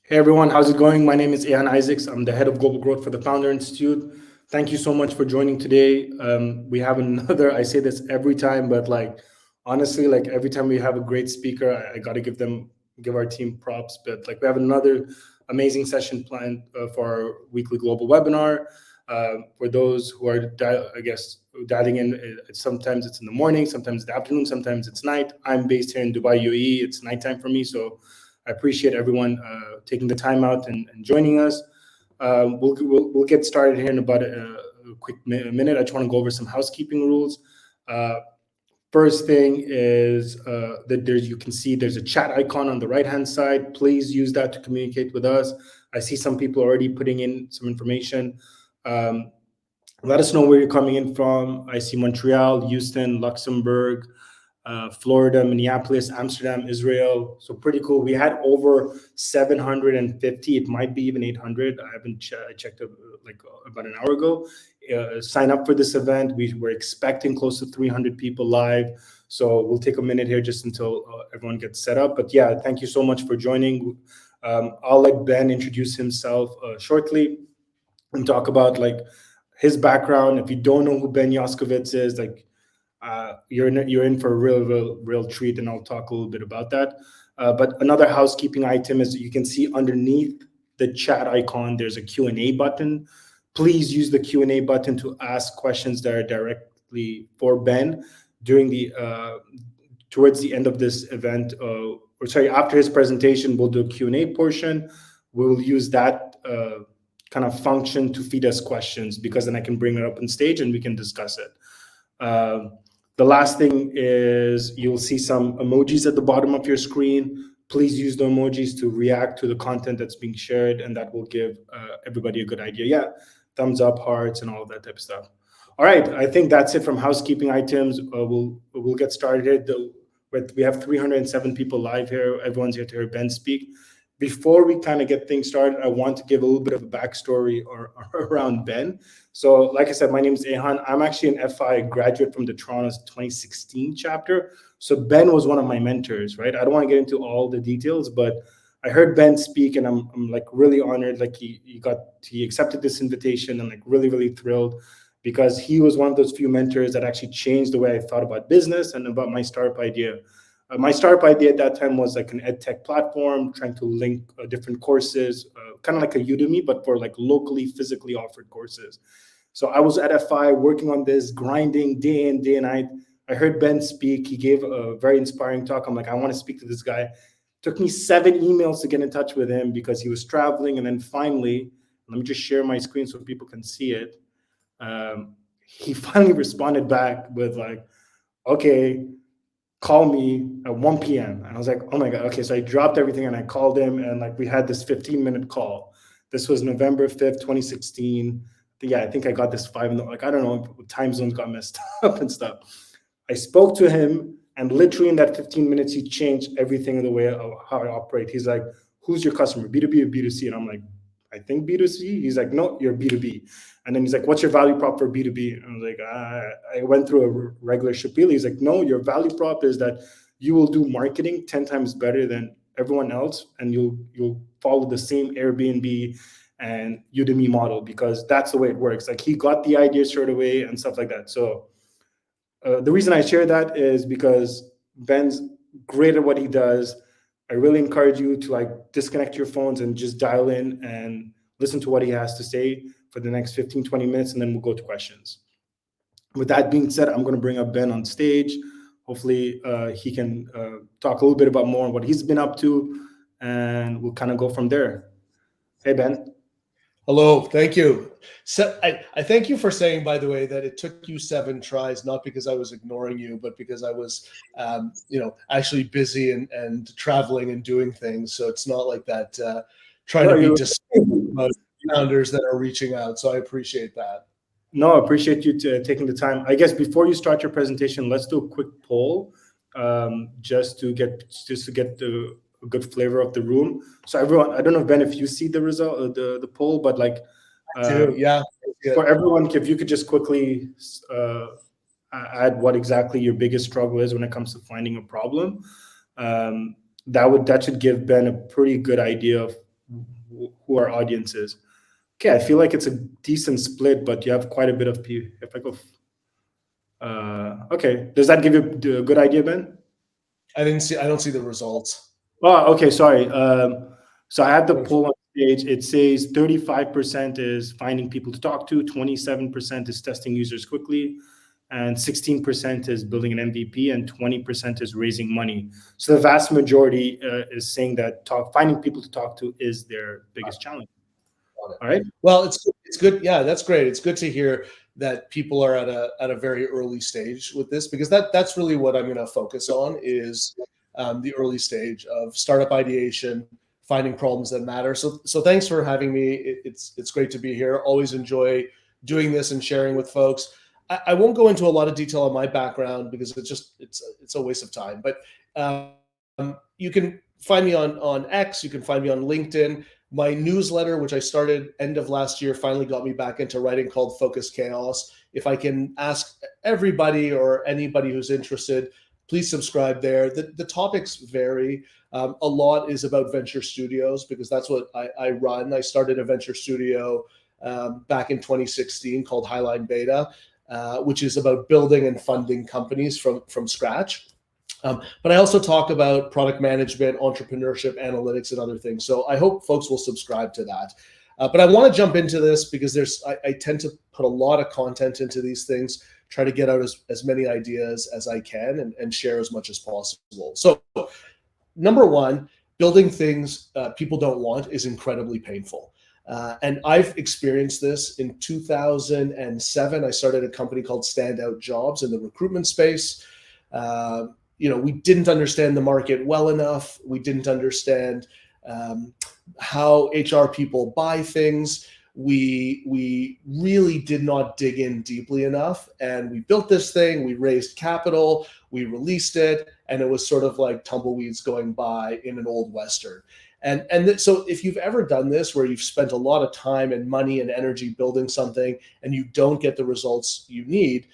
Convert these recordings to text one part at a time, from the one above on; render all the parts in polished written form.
Hey everyone, how's it going? My name is Ian Isaacs. I'm the head of global growth for the Founder Institute. Thank you so much for joining today. We have another, I say this every time, but like honestly, like every time we have a great speaker, I got to give our team props. But like we have another amazing session planned for our weekly global webinar. For those who are, I guess, dialing in, sometimes it's in the morning, sometimes the afternoon, sometimes it's night. I'm based here in Dubai, UAE. It's nighttime for me, so I appreciate everyone taking the time out and joining us. We'll get started here in about a quick minute. I just want to go over some housekeeping rules. Uh, First thing is that you can see there's a chat icon on the right hand side. Please use that to communicate with us. I see some people already putting in some information. Um, Let us know where you're coming in from. I see Montreal, Houston, Luxembourg, Florida, Minneapolis, Amsterdam, Israel. So pretty cool. We had over 750. It might be even 800. I haven't I checked like about an hour ago. Sign up for this event. We're expecting close to 300 people live. So we'll take a minute here just until everyone gets set up. But yeah, thank you so much for joining. I'll let Ben introduce himself shortly and talk about like his background. If you don't know who Ben Yoskovitz is, like you're in for a real treat, and I'll talk a little bit about that. But another housekeeping item is you can see underneath the chat icon, there's a Q&A button. Please use the Q&A button to ask questions that are directly for Ben during the towards the end of this event. Or sorry, after his presentation, we'll do a Q&A portion. We will use that kind of function to feed us questions, because then I can bring it up on stage and we can discuss it. The last thing is you'll see some emojis at the bottom of your screen. Please use the emojis to react to the content that's being shared, and that will give everybody a good idea. Yeah, thumbs up, hearts, and all of that type of stuff. All right, I think that's it from housekeeping items. We'll get started. We have 307 people live here. Everyone's here to hear Ben speak. Before we kind of get things started, I want to give a little bit of a backstory or around Ben. So, like I said, my name is Ehan. I'm actually an FI graduate from the Toronto's 2016 chapter. So Ben was one of my mentors, right? I don't want to get into all the details, but I heard Ben speak, and I'm like really honored. Like he accepted this invitation, and like really thrilled, because he was one of those few mentors that actually changed the way I thought about business and about my startup idea. My startup idea at that time was like an ed tech platform, trying to link different courses, kind of like a Udemy, but for like locally, physically offered courses. So I was at FI working on this, grinding day in, day and night. I heard Ben speak. He gave a very inspiring talk. I'm like, I want to speak to this guy. Took me 7 emails to get in touch with him because he was traveling. And then finally, let me just share my screen so people can see it. He finally responded back with like, okay, call me at 1 p.m. And I was like, oh my God. Okay. So I dropped everything and I called him, and like we had this 15-minute call. This was November 5th, 2016. Yeah, I think I got this like, I don't know, time zones got messed up and stuff. I spoke to him, and literally in that 15 minutes, he changed everything in the way of how I operate. He's like, who's your customer, B2B or B2C? And I'm like, I think B2C. He's like, no, you're B2B. And then he's like, what's your value prop for B2B? And I was like, I went through a regular spiel. He's like, no, your value prop is that you will do marketing 10 times better than everyone else, and you'll follow the same Airbnb and Udemy model, because that's the way it works. Like, he got the idea straight away and stuff like that. So the reason I share that is because Ben's great at what he does. I really encourage you to like disconnect your phones and just dial in and listen to what he has to say for the next 15, 20 minutes, and then we'll go to questions. With that being said, I'm going to bring up Ben on stage. Hopefully he can talk a little bit about more on what he's been up to, and we'll kind of go from there. Hey, Ben. Hello, thank you. So I thank you for saying, by the way, that it took you 7 tries, not because I was ignoring you, but because I was, actually busy and traveling and doing things. So it's not like that trying to be just founders that are reaching out. So I appreciate that. No, I appreciate you taking the time. I guess before you start your presentation, let's do a quick poll, just to get a good flavor of the room. So everyone, I don't know, Ben, if you see the result, the poll, but like, yeah, for everyone, if you could just quickly add what exactly your biggest struggle is when it comes to finding a problem, that should give Ben a pretty good idea of who our audience is. Okay, I feel like it's a decent split, but you have quite a bit of people. If I go, okay, does that give you a good idea, Ben? I don't see the results. Oh, okay, sorry. So I have the poll on stage. It says 35% is finding people to talk to, 27% is testing users quickly, and 16% is building an MVP, and 20% is raising money. So the vast majority is saying that finding people to talk to is their biggest challenge. All right. Well, it's good. Yeah, that's great. It's good to hear that people are at a very early stage with this, because that's really what I'm going to focus on is the early stage of startup ideation, finding problems that matter. So thanks for having me. It's great to be here. Always enjoy doing this and sharing with folks. I won't go into a lot of detail on my background because it's a waste of time. But you can find me on X. You can find me on LinkedIn. My newsletter, which I started end of last year, finally got me back into writing, called Focus Chaos. If I can ask everybody or anybody who's interested, please subscribe there. The topics vary. A lot is about venture studios because that's what I run. I started a venture studio back in 2016 called Highline Beta, which is about building and funding companies from scratch. But I also talk about product management, entrepreneurship, analytics, and other things. So I hope folks will subscribe to that. But I want to jump into this because I tend to put a lot of content into these things, try to get out as many ideas as I can and share as much as possible. So number one, building things people don't want is incredibly painful. And I've experienced this. In 2007, I started a company called Standout Jobs in the recruitment space. We didn't understand the market well enough. We didn't understand how HR people buy things. We really did not dig in deeply enough. And we built this thing, we raised capital, we released it, and it was sort of like tumbleweeds going by in an old Western. So if you've ever done this, where you've spent a lot of time and money and energy building something and you don't get the results you need,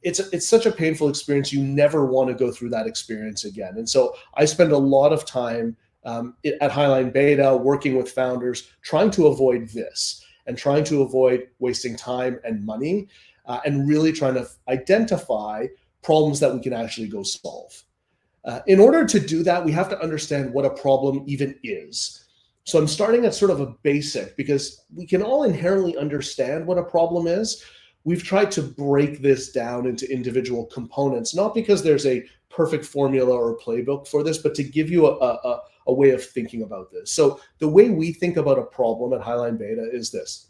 it's such a painful experience. You never want to go through that experience again. And so I spend a lot of time at Highline Beta working with founders, trying to avoid this and trying to avoid wasting time and money and really trying to identify problems that we can actually go solve. In order to do that, we have to understand what a problem even is. So I'm starting at sort of a basic, because we can all inherently understand what a problem is. We've tried to break this down into individual components, not because there's a perfect formula or playbook for this, but to give you a way of thinking about this. So the way we think about a problem at Highline Beta is this.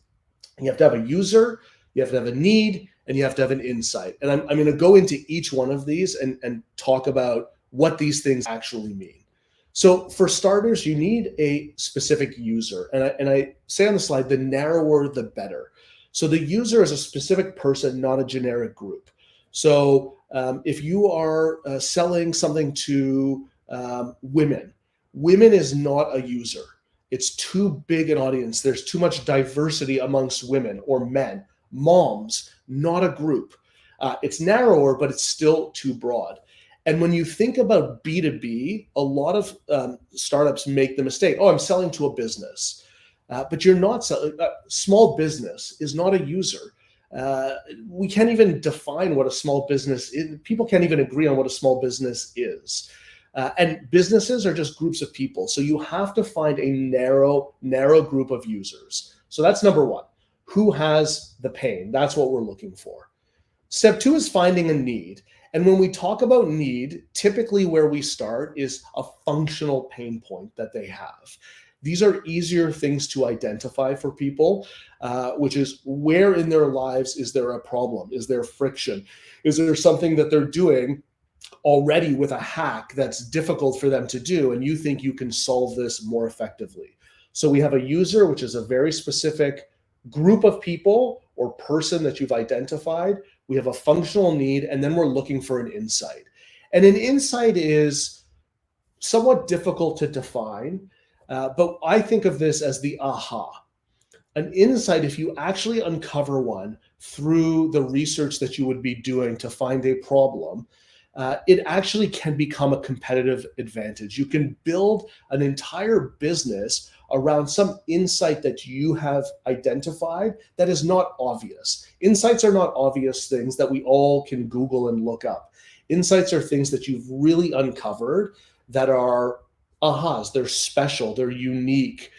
You have to have a user, you have to have a need, and you have to have an insight. And I'm going to go into each one of these and talk about what these things actually mean. So for starters, you need a specific user. And I say on the slide, the narrower, the better. So the user is a specific person, not a generic group. So if you are selling something to women is not a user. It's too big an audience. There's too much diversity amongst women or men. Moms, not a group. It's narrower, but it's still too broad. And when you think about B2B, a lot of startups make the mistake, I'm selling to a business. But you're not selling. Small business is not a user. We can't even define what a small business is. People can't even agree on what a small business is. And businesses are just groups of people. So you have to find a narrow group of users. So that's number one. Who has the pain? That's what we're looking for. Step two is finding a need. And when we talk about need, typically where we start is a functional pain point that they have. These are easier things to identify for people, which is where in their lives is there a problem? Is there friction? Is there something that they're doing already with a hack that's difficult for them to do, and you think you can solve this more effectively? So we have a user, which is a very specific group of people or person that you've identified. We have a functional need, and then we're looking for an insight. And an insight is somewhat difficult to define, but I think of this as the aha. An insight, if you actually uncover one through the research that you would be doing to find a problem, it actually can become a competitive advantage. You can build an entire business around some insight that you have identified that is not obvious. Insights are not obvious things that we all can Google and look up. Insights are things that you've really uncovered that are ahas, they're special, they're unique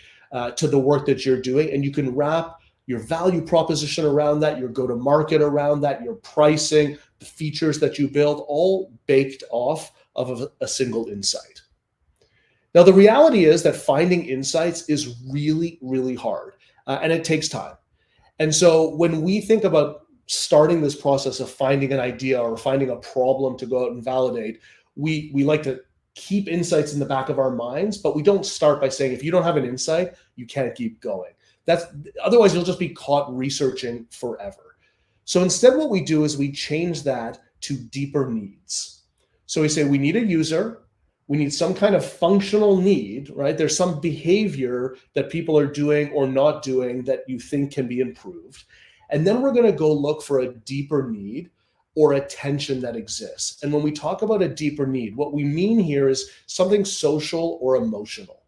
to the work that you're doing, and you can wrap your value proposition around that, your go-to-market around that, your pricing, the features that you build, all baked off of a single insight. Now, the reality is that finding insights is really, really hard, and it takes time. And so when we think about starting this process of finding an idea or finding a problem to go out and validate, we like to keep insights in the back of our minds, but we don't start by saying, if you don't have an insight, you can't keep going. Otherwise you'll just be caught researching forever. So instead, what we do is we change that to deeper needs. So we say we need a user, we need some kind of functional need, right? There's some behavior that people are doing or not doing that you think can be improved. And then we're going to go look for a deeper need or a tension that exists. And when we talk about a deeper need, what we mean here is something social or emotional.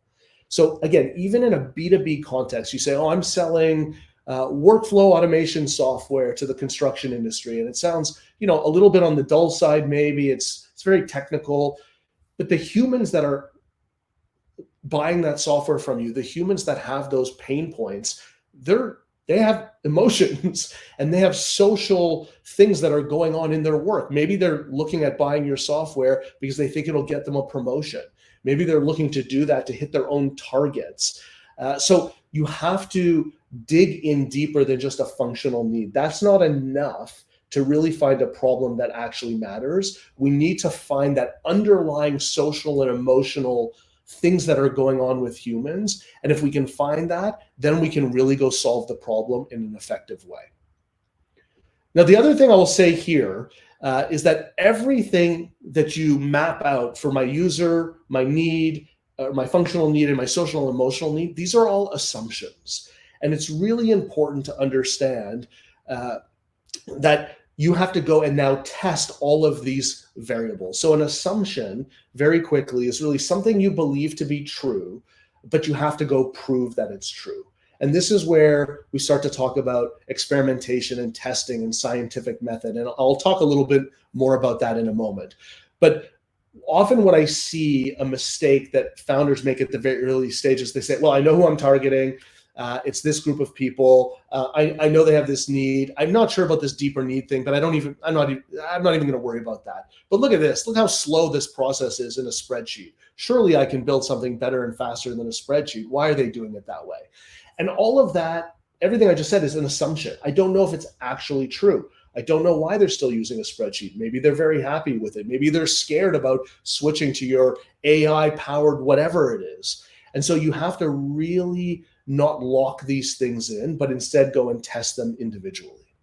So again, even in a B2B context, you say, oh, I'm selling workflow automation software to the construction industry. And it sounds, a little bit on the dull side, maybe it's very technical, but the humans that are buying that software from you, the humans that have those pain points, they have emotions and they have social things that are going on in their work. Maybe they're looking at buying your software because they think it'll get them a promotion. Maybe they're looking to do that to hit their own targets. So you have to dig in deeper than just a functional need. That's not enough to really find a problem that actually matters. We need to find that underlying social and emotional things that are going on with humans. And if we can find that, then we can really go solve the problem in an effective way. Now, the other thing I will say here is that everything that you map out for my user, my need, my functional need, and my social and emotional need, these are all assumptions. And it's really important to understand that you have to go and now test all of these variables. So an assumption, very quickly, is really something you believe to be true, but you have to go prove that it's true. And this is where we start to talk about experimentation and testing and scientific method. And I'll talk a little bit more about that in a moment. But often what I see a mistake that founders make at the very early stages, they say, well, I know who I'm targeting. It's this group of people. I know they have this need. I'm not sure about this deeper need thing, but I'm not even going to worry about that. But look at this. Look how slow this process is in a spreadsheet. Surely I can build something better and faster than a spreadsheet. Why are they doing it that way? And all of that, everything I just said is an assumption. I don't know if it's actually true. I don't know why they're still using a spreadsheet. Maybe they're very happy with it. Maybe they're scared about switching to your AI-powered whatever it is. And so you have to really not lock these things in, but instead go and test them individually.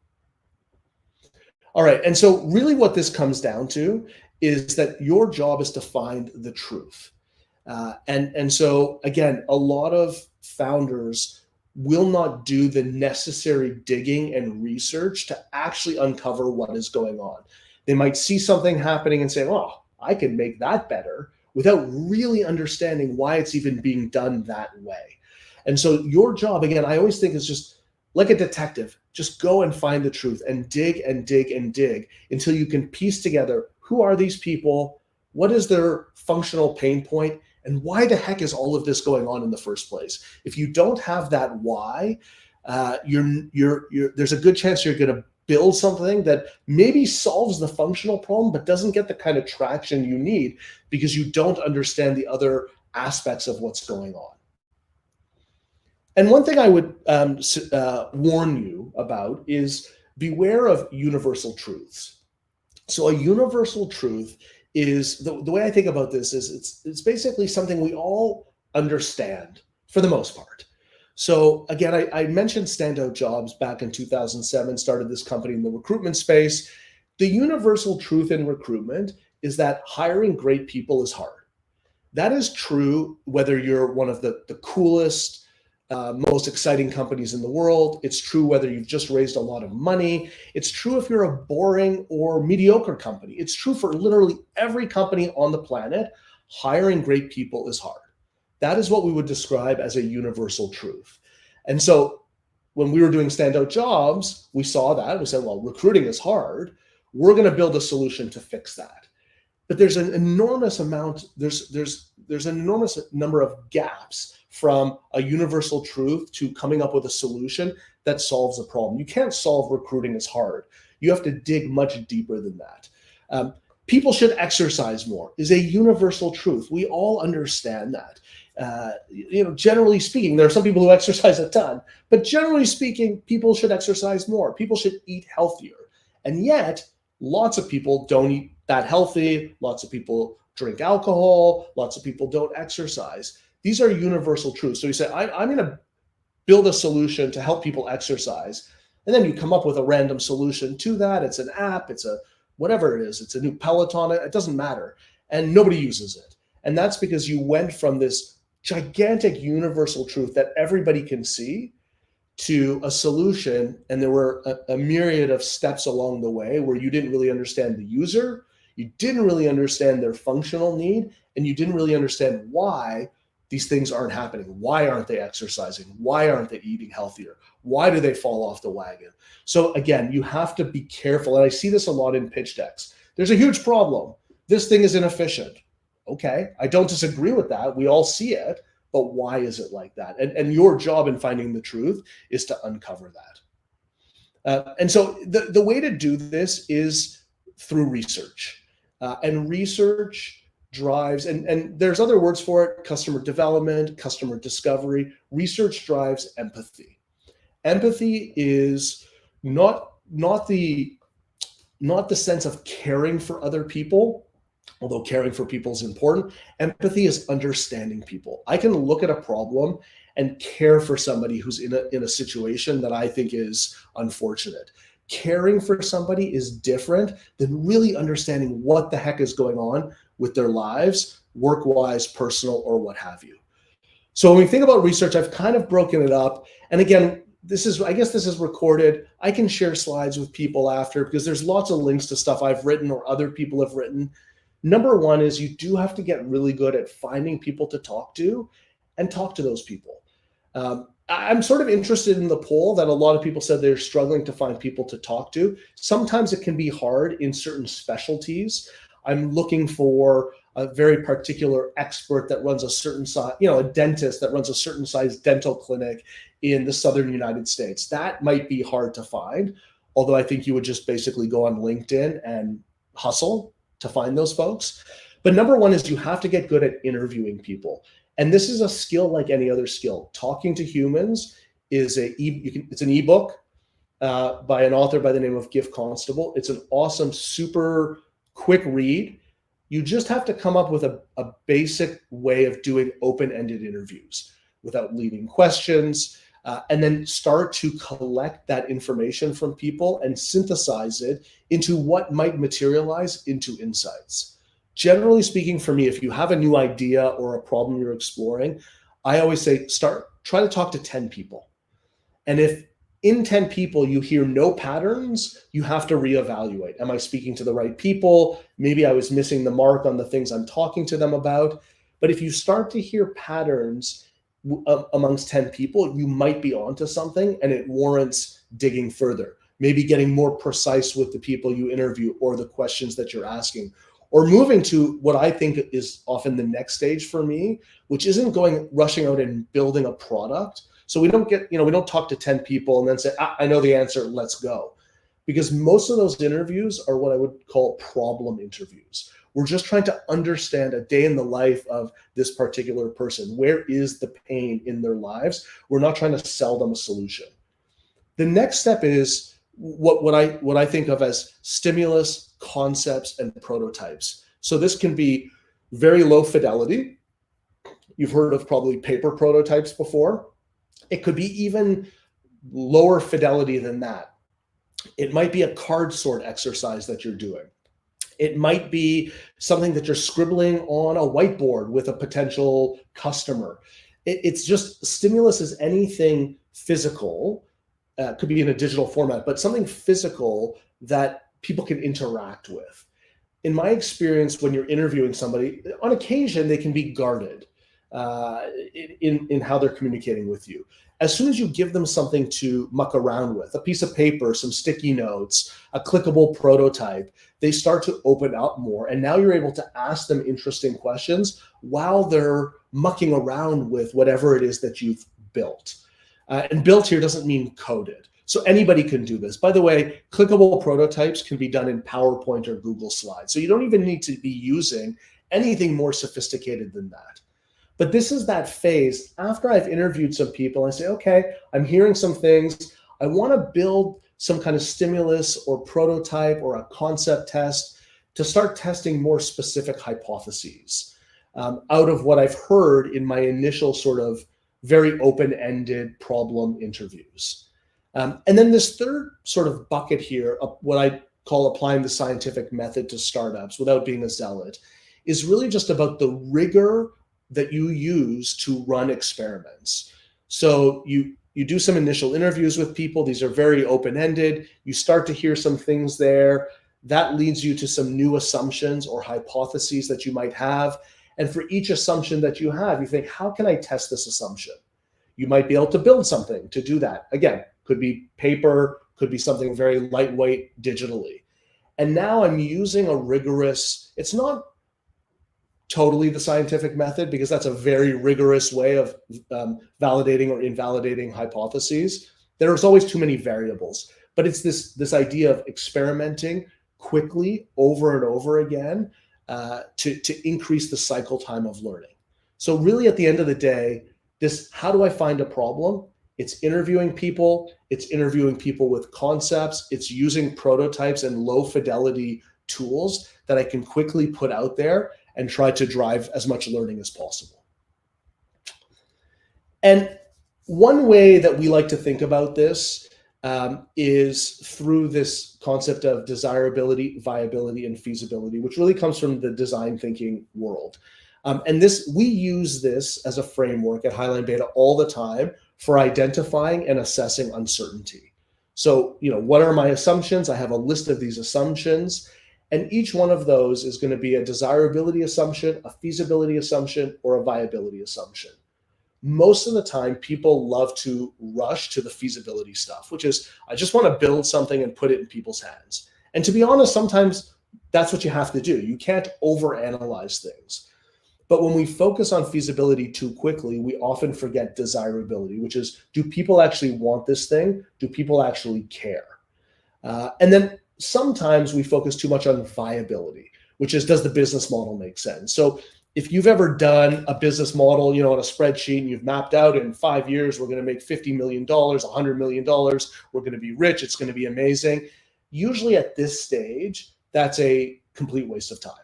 All right, and so really what this comes down to is that your job is to find the truth. And so again, a lot of founders will not do the necessary digging and research to actually uncover what is going on. They might see something happening and say, oh, I can make that better, without really understanding why it's even being done that way. And so your job, again, I always think is just like a detective, just go and find the truth and dig and dig and dig until you can piece together, who are these people? What is their functional pain point? And why the heck is all of this going on in the first place? If you don't have that why, there's a good chance you're going to build something that maybe solves the functional problem, but doesn't get the kind of traction you need because you don't understand the other aspects of what's going on. And one thing I would warn you about is beware of universal truths. So a universal truth is, the way I think about this is it's basically something we all understand for the most part. So again, I mentioned standout jobs back in 2007, started this company in the recruitment space. The universal truth in recruitment is that hiring great people is hard. That is true whether you're one of the coolest, most exciting companies in the world. It's true whether you've just raised a lot of money. It's true if you're a boring or mediocre company. It's true for literally every company on the planet. Hiring great people is hard. That is what we would describe as a universal truth. And so when we were doing standout jobs, we saw that. We said, well, recruiting is hard. We're going to build a solution to fix that. But there's an enormous amount, there's an enormous number of gaps from a universal truth to coming up with a solution that solves a problem. You can't solve recruiting is hard. You have to dig much deeper than that. People should exercise more is a universal truth. We all understand that. Generally speaking, there are some people who exercise a ton, but generally speaking, people should exercise more. People should eat healthier. And yet, lots of people don't eat that healthy. Lots of people drink alcohol. Lots of people don't exercise. These are universal truths. So you say, I'm going to build a solution to help people exercise. And then you come up with a random solution to that. It's an app. It's a whatever it is. It's a new Peloton. It doesn't matter. And nobody uses it. And that's because you went from this gigantic universal truth that everybody can see to a solution, and there were a myriad of steps along the way where you didn't really understand the user, you didn't really understand their functional need, and you didn't really understand why these things aren't happening. Why aren't they exercising? Why aren't they eating healthier? Why do they fall off the wagon? So again, you have to be careful, and I see this a lot in pitch decks. There's a huge problem. This thing is inefficient. Okay, I don't disagree with that. We all see it, but why is it like that? And your job in finding the truth is to uncover that. And so the way to do this is through research. And research drives, and there's other words for it, customer development, customer discovery. Research drives empathy. Empathy is not the sense of caring for other people, although caring for people is important. Empathy is understanding people. I can look at a problem and care for somebody who's in a situation that I think is unfortunate. Caring for somebody is different than really understanding what the heck is going on with their lives, work-wise, personal, or what have you. So when we think about research, I've kind of broken it up. And again, I guess this is recorded. I can share slides with people after because there's lots of links to stuff I've written or other people have written. Number one is you do have to get really good at finding people to talk to and talk to those people. I'm sort of interested in the poll that a lot of people said they're struggling to find people to talk to. Sometimes it can be hard in certain specialties. I'm looking for a very particular expert that runs a certain size, a dentist that runs a certain size dental clinic in the Southern United States. That might be hard to find, although I think you would just basically go on LinkedIn and hustle to find those folks. But number one is you have to get good at interviewing people. And this is a skill like any other skill. Talking to humans is it's an ebook by an author by the name of Giff Constable. It's an awesome, super quick read. You just have to come up with a basic way of doing open-ended interviews without leading questions, and then start to collect that information from people and synthesize it into what might materialize into insights. Generally speaking, for me, if you have a new idea or a problem you're exploring, I always say try to talk to 10 people. And if in 10 people you hear no patterns, you have to reevaluate. Am I speaking to the right people? Maybe I was missing the mark on the things I'm talking to them about. But if you start to hear patterns amongst 10 people, you might be onto something and it warrants digging further. Maybe getting more precise with the people you interview or the questions that you're asking, or moving to what I think is often the next stage for me, which isn't rushing out and building a product. So we don't we don't talk to 10 people and then say, I know the answer, let's go. Because most of those interviews are what I would call problem interviews. We're just trying to understand a day in the life of this particular person. Where is the pain in their lives? We're not trying to sell them a solution. The next step is what I think of as stimulus, concepts, and prototypes. So this can be very low fidelity. You've heard of probably paper prototypes before. It could be even lower fidelity than that. It might be a card sort exercise that you're doing. It might be something that you're scribbling on a whiteboard with a potential customer. It's just stimulus is anything physical. Could be in a digital format, but something physical that people can interact with. In my experience, when you're interviewing somebody, on occasion, they can be guarded. in how they're communicating with you. As soon as you give them something to muck around with, a piece of paper, some sticky notes, a clickable prototype, they start to open up more. And now you're able to ask them interesting questions while they're mucking around with whatever it is that you've built. And built here doesn't mean coded. So anybody can do this. By the way, clickable prototypes can be done in PowerPoint or Google Slides. So you don't even need to be using anything more sophisticated than that. But this is that phase after I've interviewed some people. I say, okay, I'm hearing some things. I want to build some kind of stimulus or prototype or a concept test to start testing more specific hypotheses out of what I've heard in my initial sort of very open-ended problem interviews. And then this third sort of bucket here, what I call applying the scientific method to startups without being a zealot, is really just about the rigor that you use to run experiments. So you do some initial interviews with people. These are very open-ended. You start to hear some things there. That leads you to some new assumptions or hypotheses that you might have. And for each assumption that you have, you think, how can I test this assumption? You might be able to build something to do that. Again, could be paper, could be something very lightweight digitally. And now I'm using a rigorous, it's not totally the scientific method, because that's a very rigorous way of validating or invalidating hypotheses. There's always too many variables, but it's this idea of experimenting quickly over and over again to increase the cycle time of learning. So really at the end of the day, this, how do I find a problem? It's interviewing people. It's interviewing people with concepts. It's using prototypes and low fidelity tools that I can quickly put out there and try to drive as much learning as possible. And one way that we like to think about this is through this concept of desirability, viability, and feasibility, which really comes from the design thinking world. And we use this as a framework at Highline Beta all the time for identifying and assessing uncertainty. So, what are my assumptions? I have a list of these assumptions. And each one of those is going to be a desirability assumption, a feasibility assumption, or a viability assumption. Most of the time, people love to rush to the feasibility stuff, which is, I just want to build something and put it in people's hands. And to be honest, sometimes that's what you have to do. You can't overanalyze things. But when we focus on feasibility too quickly, we often forget desirability, which is, do people actually want this thing? Do people actually care? And then sometimes we focus too much on viability, which is, does the business model make sense? So if you've ever done a business model, on a spreadsheet, and you've mapped out in 5 years, we're going to make $50 million, $100 million, we're going to be rich, it's going to be amazing. Usually at this stage, that's a complete waste of time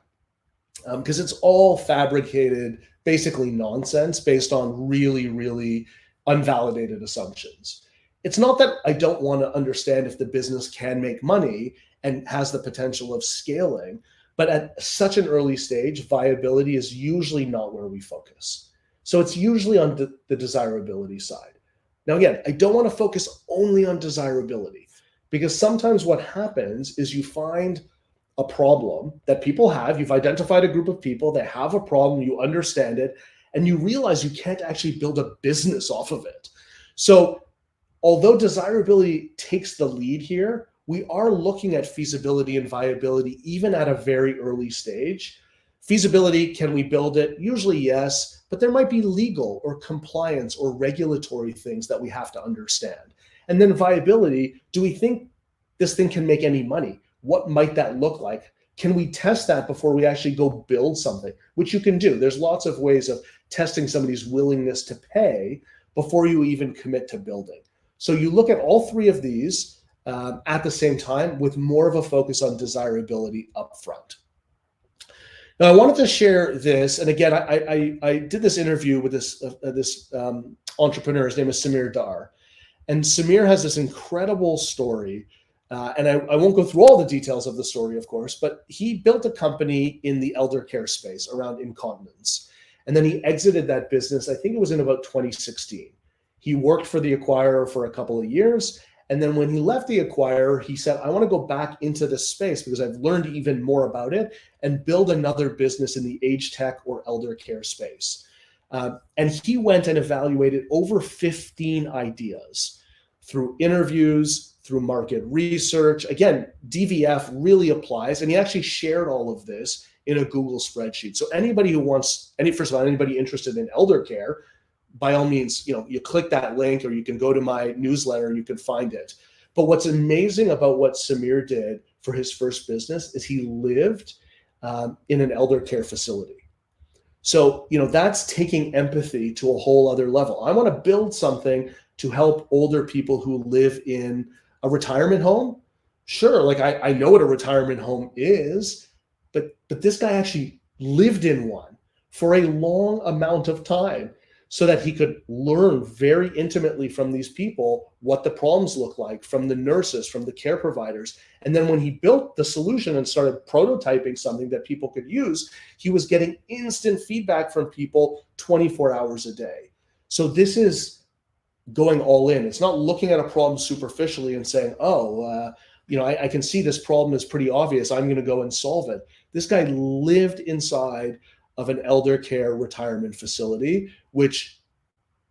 because it's all fabricated, basically nonsense based on really, really unvalidated assumptions. It's not that I don't want to understand if the business can make money and has the potential of scaling, but at such an early stage, viability is usually not where we focus. So it's usually on the desirability side. Now, again, I don't want to focus only on desirability, because sometimes what happens is you find a problem that people have. You've identified a group of people that have a problem, you understand it, and you realize you can't actually build a business off of it. So although desirability takes the lead here, we are looking at feasibility and viability even at a very early stage. Feasibility, can we build it? Usually yes, but there might be legal or compliance or regulatory things that we have to understand. And then viability, do we think this thing can make any money? What might that look like? Can we test that before we actually go build something? Which you can do. There's lots of ways of testing somebody's willingness to pay before you even commit to building. So you look at all three of these at the same time with more of a focus on desirability up front. Now, I wanted to share this, and again, I did this interview with this entrepreneur. His name is Samir Dars, and Samir has this incredible story, and I won't go through all the details of the story, of course, but he built a company in the elder care space around incontinence, and then he exited that business. I think it was in about 2016. He worked for the acquirer for a couple of years. And then when he left the acquirer, he said, I want to go back into this space because I've learned even more about it and build another business in the age tech or elder care space. And he went and evaluated over 15 ideas through interviews, through market research. Again, DVF really applies, and he actually shared all of this in a Google spreadsheet. So anybody who wants, first of all, anybody interested in elder care, by all means, you click that link, or you can go to my newsletter and you can find it. But what's amazing about what Samir did for his first business is he lived in an elder care facility. So, that's taking empathy to a whole other level. I want to build something to help older people who live in a retirement home. Sure, like I know what a retirement home is, but this guy actually lived in one for a long amount of time so that he could learn very intimately from these people what the problems look like, from the nurses, from the care providers. And then when he built the solution and started prototyping something that people could use, he was getting instant feedback from people 24 hours a day. So this is going all in. It's not looking at a problem superficially and saying, I can see this problem is pretty obvious, I'm going to go and solve it. This guy lived inside of an elder care retirement facility, which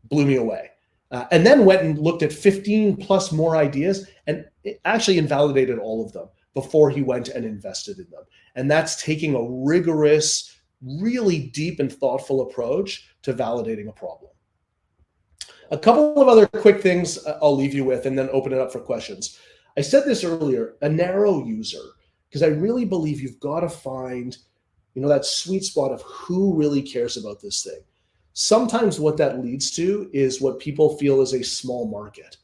blew me away. And then went and looked at 15 plus more ideas and it actually invalidated all of them before he went and invested in them. And that's taking a rigorous, really deep and thoughtful approach to validating a problem. A couple of other quick things I'll leave you with and then open it up for questions. I said this earlier, a narrow user, because I really believe you've got to find, that sweet spot of who really cares about this thing. Sometimes what that leads to is what people feel is a small market.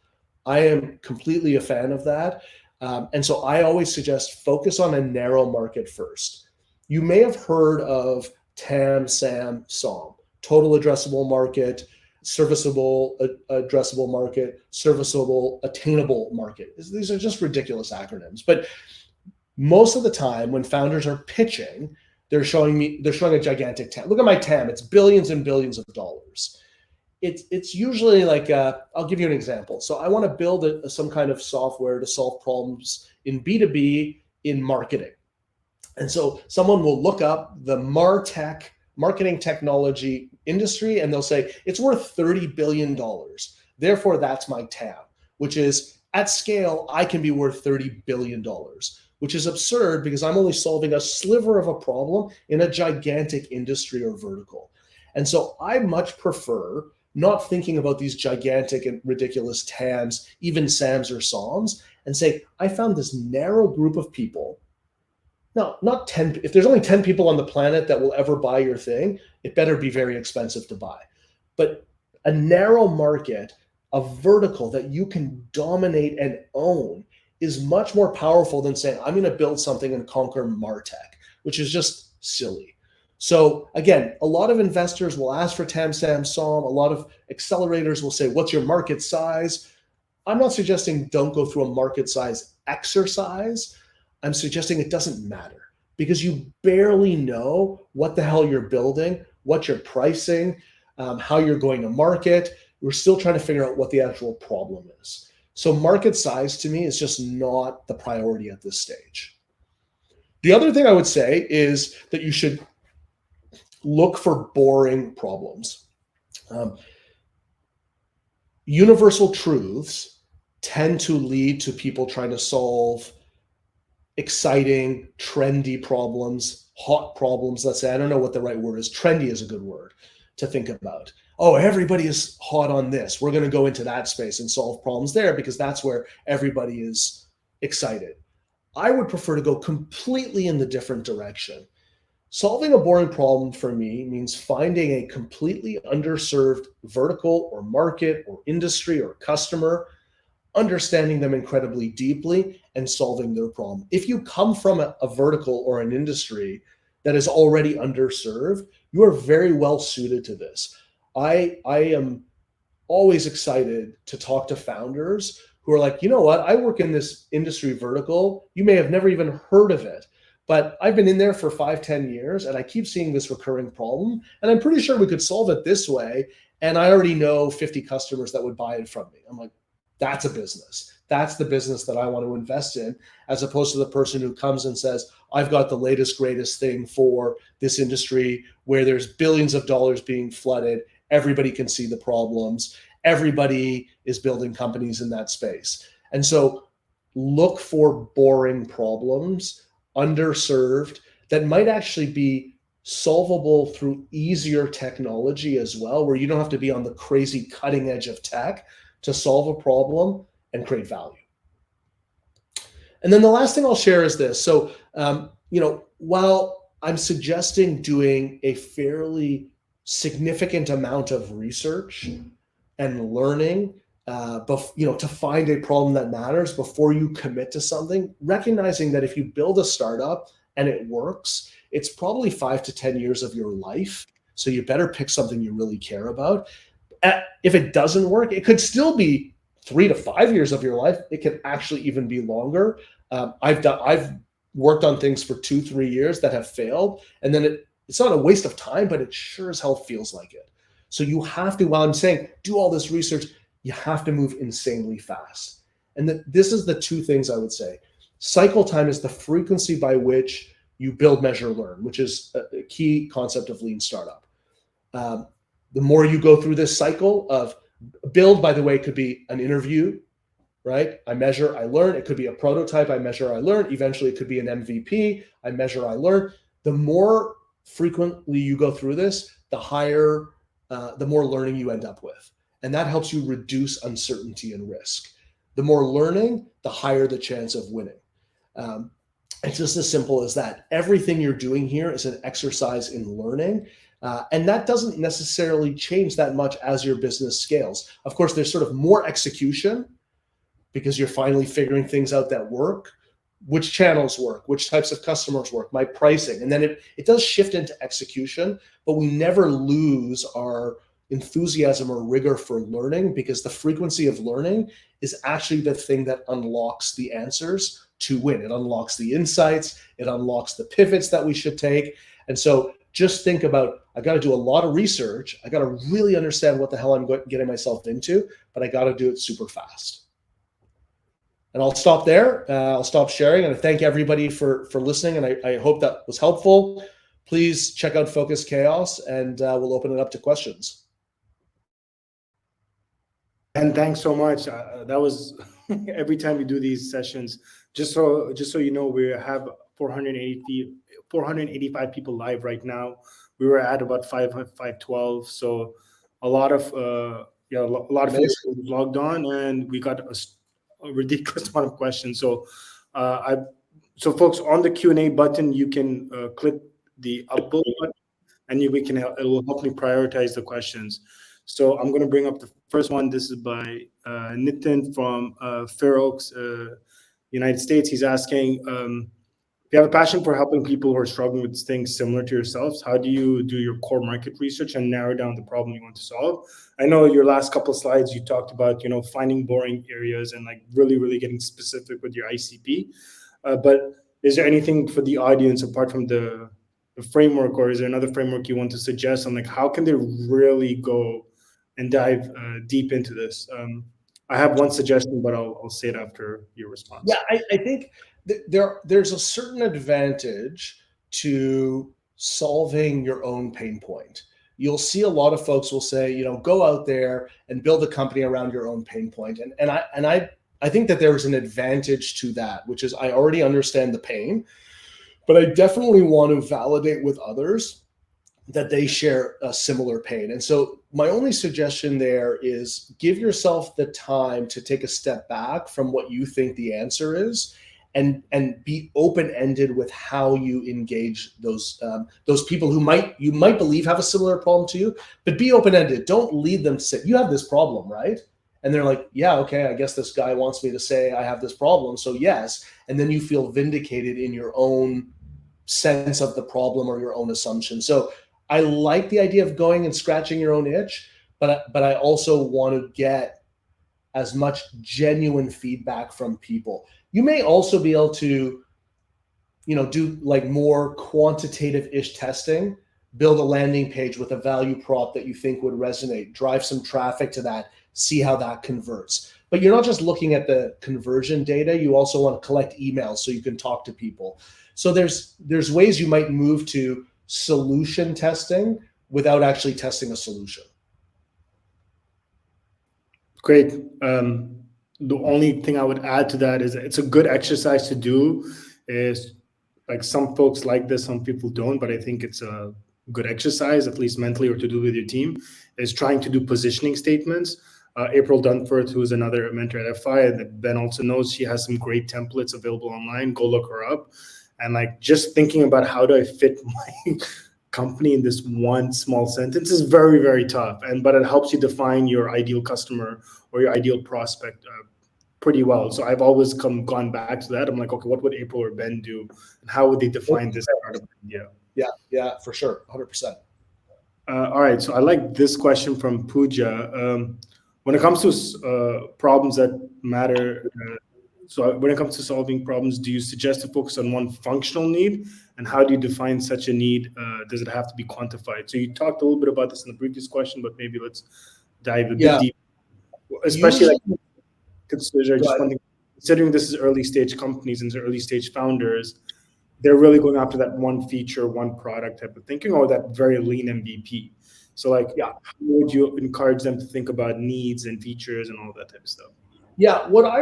I am completely a fan of that. And so I always suggest focus on a narrow market first. You may have heard of TAM, SAM, SOM, total addressable market, serviceable addressable market, serviceable attainable market. These are just ridiculous acronyms. But most of the time when founders are pitching, they're showing a gigantic TAM. Look at my TAM. It's billions and billions of dollars. It's usually like, I'll give you an example. So I want to build some kind of software to solve problems in B2B in marketing. And so someone will look up the MarTech, marketing technology industry, and they'll say, it's worth $30 billion. Therefore, that's my TAM, which is at scale, I can be worth $30 billion, which is absurd because I'm only solving a sliver of a problem in a gigantic industry or vertical. And so I much prefer not thinking about these gigantic and ridiculous TAMs, even SAMs or SOMs, and say, I found this narrow group of people. Now, not 10, if there's only 10 people on the planet that will ever buy your thing, it better be very expensive to buy. But a narrow market, a vertical that you can dominate and own is much more powerful than saying, I'm going to build something and conquer MarTech, which is just silly. So again, a lot of investors will ask for TAM, SAM, SOM. A lot of accelerators will say, what's your market size? I'm not suggesting don't go through a market size exercise. I'm suggesting it doesn't matter because you barely know what the hell you're building, what you're pricing, how you're going to market. We're still trying to figure out what the actual problem is. So market size to me is just not the priority at this stage. The other thing I would say is that you should look for boring problems. Universal truths tend to lead to people trying to solve exciting, trendy problems, hot problems. Let's say, I don't know what the right word is. Trendy is a good word to think about. Oh, everybody is hot on this. We're going to go into that space and solve problems there because that's where everybody is excited. I would prefer to go completely in the different direction. Solving a boring problem for me means finding a completely underserved vertical or market or industry or customer, understanding them incredibly deeply and solving their problem. If you come from a vertical or an industry that is already underserved, you are very well suited to this. I am always excited to talk to founders who are like, you know what, I work in this industry vertical. You may have never even heard of it, but I've been in there for 5-10 years and I keep seeing this recurring problem. And I'm pretty sure we could solve it this way. And I already know 50 customers that would buy it from me. I'm like, That's a business. That's the business that I want to invest in, as opposed to the person who comes and says, I've got the latest, greatest thing for this industry where there's billions of dollars being flooded. Everybody can see the problems. Everybody is building companies in that space. And so look for boring problems, underserved, that might actually be solvable through easier technology as well, where you don't have to be on the crazy cutting edge of tech to solve a problem and create value. And then the last thing I'll share is this. So, while I'm suggesting doing a fairly significant amount of research and learning, to find a problem that matters before you commit to something, recognizing that if you build a startup and it works, it's probably 5 to 10 years of your life. So you better pick something you really care about. If it doesn't work, it could still be 3 to 5 years of your life. It can actually even be longer. I've worked on things for 2-3 years that have failed, and then it's not a waste of time, but it sure as hell feels like it. So you have to, while I'm saying do all this research, you have to move insanely fast. And this is the two things I would say. Cycle time is the frequency by which you build, measure, learn, which is a key concept of lean startup. The more you go through this cycle of build, by the way, could be an interview, right? I measure, I learn. It could be a prototype. I measure, I learn. Eventually, it could be an MVP. I measure, I learn. The more frequently you go through this, the more learning you end up with. And that helps you reduce uncertainty and risk. The more learning, the higher the chance of winning. It's just as simple as that. Everything you're doing here is an exercise in learning. And that doesn't necessarily change that much as your business scales. Of course, there's sort of more execution because you're finally figuring things out that work. Which channels work, which types of customers work, my pricing. And then it does shift into execution, but we never lose our enthusiasm or rigor for learning, because the frequency of learning is actually the thing that unlocks the answers to win. It unlocks the insights, it unlocks the pivots that we should take. And so just think about, I got to do a lot of research. I got to really understand what the hell I'm getting myself into, but I got to do it super fast. And I'll stop there. I'll stop sharing, and I thank everybody for listening. And I hope that was helpful. Please check out Focus Chaos, and we'll open it up to questions. And thanks so much. That was every time we do these sessions. Just so you know, we have 485 people live right now. We were at about 512. So a lot of people logged on, and we got a ridiculous amount of questions. So so folks, on the Q&A button, you can click the upvote button, and it will help me prioritize the questions. So I'm going to bring up the first one. This is by Nitin from Fair Oaks, United States. He's asking, if you have a passion for helping people who are struggling with things similar to yourselves, how do you do your core market research and narrow down the problem you want to solve? I know your last couple of slides, you talked about, finding boring areas and like really, really getting specific with your ICP. But is there anything for the audience apart from the framework, or is there another framework you want to suggest on like how can they really go and dive deep into this? I have one suggestion, but I'll say it after your response. Yeah, I think there's a certain advantage to solving your own pain point. You'll see a lot of folks will say, go out there and build a company around your own pain point. And I think that there's an advantage to that, which is I already understand the pain, but I definitely want to validate with others that they share a similar pain. And so my only suggestion there is give yourself the time to take a step back from what you think the answer is, and be open-ended with how you engage those people who you might believe have a similar problem to you, but be open-ended. Don't lead them to say, you have this problem, right? And they're like, yeah, okay, I guess this guy wants me to say I have this problem, so yes. And then you feel vindicated in your own sense of the problem or your own assumption. So I like the idea of going and scratching your own itch, but I also want to get as much genuine feedback from people. You may also be able to, do like more quantitative-ish testing, build a landing page with a value prop that you think would resonate, drive some traffic to that, see how that converts. But you're not just looking at the conversion data, you also want to collect emails so you can talk to people. So there's ways you might move to solution testing without actually testing a solution. Great. The only thing I would add to that is it's a good exercise to do. Is like some folks like this, some people don't, but I think it's a good exercise, at least mentally, or to do with your team, is trying to do positioning statements. April Dunford, who's another mentor at FI that Ben also knows, she has some great templates available online. Go look her up. And like just thinking about how do I fit my company in this one small sentence is very, very tough. But it helps you define your ideal customer or your ideal prospect pretty well. So I've always gone back to that. I'm like, okay, what would April or Ben do, and how would they define this part of the idea? Yeah, for sure, 100%. All right, so I like this question from Pooja. When it comes to problems that matter, so when it comes to solving problems, do you suggest to focus on one functional need, and how do you define such a need? Does it have to be quantified? So you talked a little bit about this in the previous question, but maybe let's dive a bit deeper, especially considering this is early stage companies and early stage founders. They're really going after that one feature, one product type of thinking, or that very lean MVP. So how would you encourage them to think about needs and features and all that type of stuff? Yeah, what I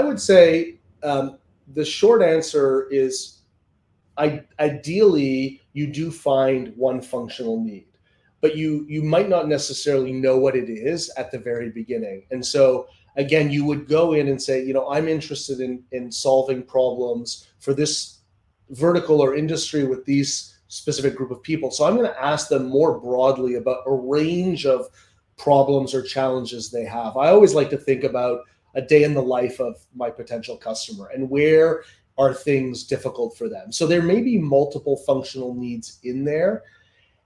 would say, the short answer is, ideally you do find one functional need, but you might not necessarily know what it is at the very beginning. And so again, you would go in and say, I'm interested in solving problems for this vertical or industry with these specific group of people. So I'm going to ask them more broadly about a range of problems or challenges they have. I always like to think about a day in the life of my potential customer and where are things difficult for them. So there may be multiple functional needs in there.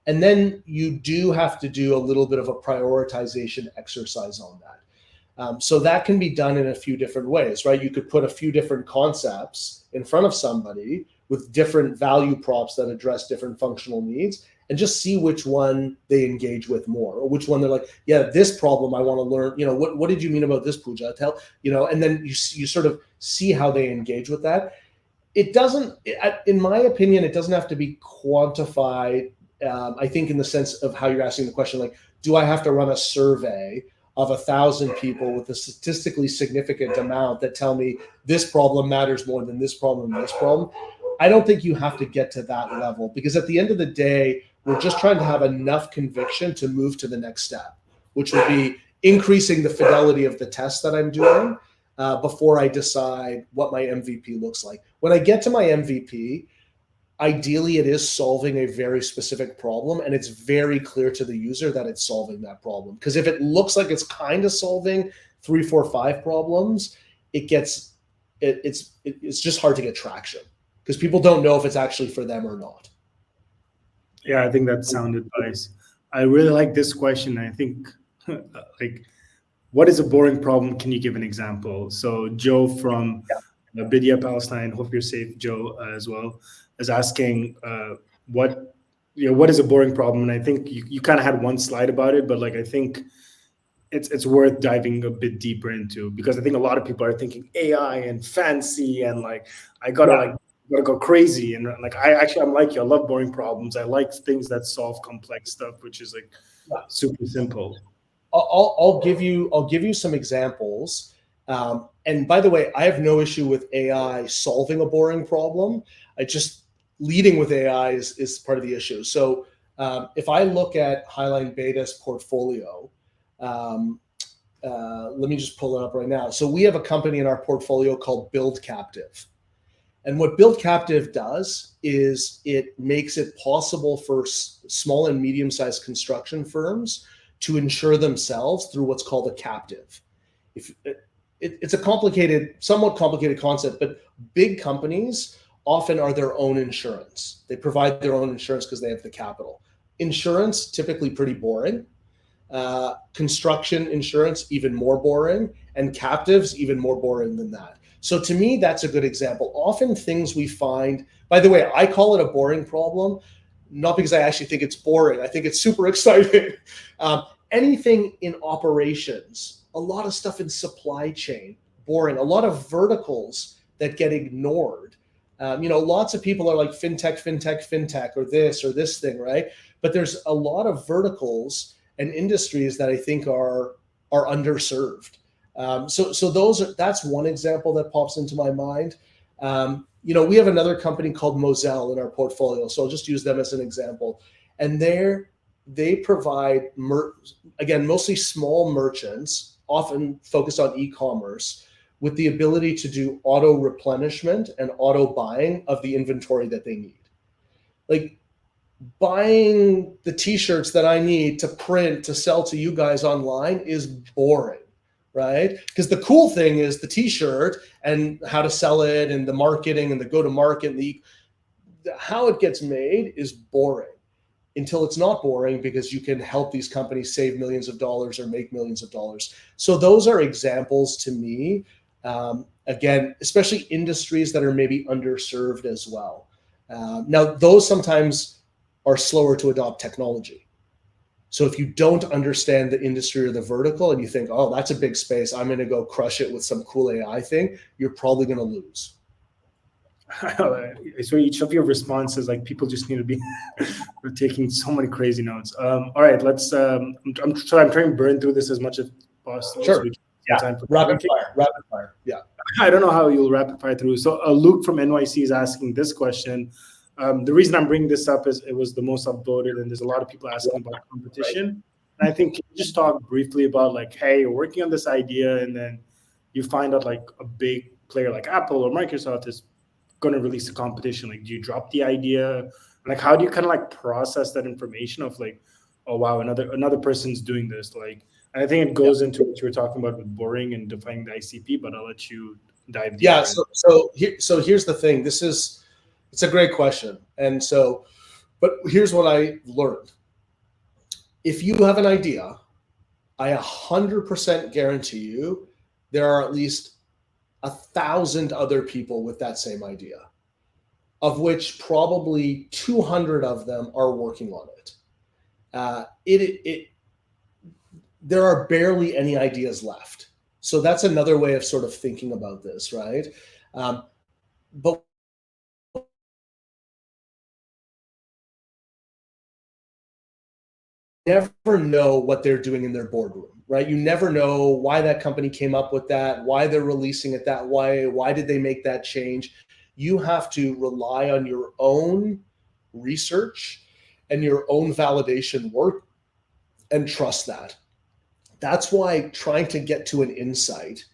And then you do have to do a little bit of a prioritization exercise on that. So that can be done in a few different ways, right? You could put a few different concepts in front of somebody with different value props that address different functional needs, and just see which one they engage with more, or which one they're like, yeah, this problem I want to learn. What did you mean about this, Pooja? And then you sort of see how they engage with that. It doesn't, in my opinion, it doesn't have to be quantified. I think in the sense of how you're asking the question, like, do I have to run a survey of 1,000 people with a statistically significant amount that tell me this problem matters more than this problem and this problem? I don't think you have to get to that level, because at the end of the day, we're just trying to have enough conviction to move to the next step, which would be increasing the fidelity of the test that I'm doing before I decide what my MVP looks like. When I get to my MVP, ideally it is solving a very specific problem, and it's very clear to the user that it's solving that problem. Because if it looks like it's kind of solving 3, 4, 5 problems, it's just hard to get traction, because people don't know if it's actually for them or not. Yeah, I think that's sound advice. I really like this question. I think, what is a boring problem? Can you give an example? So Joe from Bidia Palestine, hope you're safe, Joe, as well, is asking what is a boring problem? And I think you kind of had one slide about it, but I think it's worth diving a bit deeper into, because I think a lot of people are thinking AI and fancy and I gotta go crazy. And I'm like you. I love boring problems. I like things that solve complex stuff, which is super simple. I'll give you some examples. And by the way, I have no issue with AI solving a boring problem. Leading with AI is part of the issue. So if I look at Highline Beta's portfolio, let me just pull it up right now. So we have a company in our portfolio called Build Captive. And what Build Captive does is it makes it possible for small and medium-sized construction firms to insure themselves through what's called a captive. It's a somewhat complicated concept, but big companies often are their own insurance. They provide their own insurance because they have the capital. Insurance, typically pretty boring. Construction insurance, even more boring. And captives, even more boring than that. So to me, that's a good example. Often things we find, by the way, I call it a boring problem, not because I actually think it's boring. I think it's super exciting. anything in operations, a lot of stuff in supply chain, boring, a lot of verticals that get ignored. Lots of people are like fintech, or this thing, right? But there's a lot of verticals and industries that I think are underserved. That's one example that pops into my mind. We have another company called Moselle in our portfolio, so I'll just use them as an example. And they provide, again, mostly small merchants, often focused on e-commerce, with the ability to do auto replenishment and auto buying of the inventory that they need. Like buying the t-shirts that I need to print to sell to you guys online is boring, right? Because the cool thing is the t-shirt and how to sell it and the marketing and the go-to-market and how it gets made is boring until it's not boring, because you can help these companies save millions of dollars or make millions of dollars. So those are examples to me. Again, especially industries that are maybe underserved as well. Now, those sometimes are slower to adopt technology. So if you don't understand the industry or the vertical and you think, oh, that's a big space, I'm going to go crush it with some cool AI thing, you're probably going to lose. So each of your responses, like people just need to be taking so many crazy notes. All right, let's. I'm trying to burn through this as much as possible. Sure. So we can Yeah. time for Rapid fire. Yeah. I don't know how you'll rapid fire through. So Luke from NYC is asking this question. The reason I'm bringing this up is it was the most upvoted, and there's a lot of people asking about competition. Right. And I think, can you just talk briefly about like, hey, you're working on this idea, and then you find out like a big player like Apple or Microsoft is going to release the competition. Like, do you drop the idea? Like, how do you kind of like process that information of like, oh wow, another person's doing this? Like, and I think it goes into what you were talking about with boring and defining the ICP, but I'll let you dive deeper. Yeah. So here's the thing. It's a great question. But here's what I learned. If you have an idea, I 100% guarantee you there are at least 1,000 other people with that same idea, of which probably 200 of them are working on it. There are barely any ideas left. So that's another way of sort of thinking about this, right? But never know what they're doing in their boardroom, right? You never know why that company came up with that, why they're releasing it that way, why did they make that change? You have to rely on your own research and your own validation work and trust that. That's why trying to get to an insight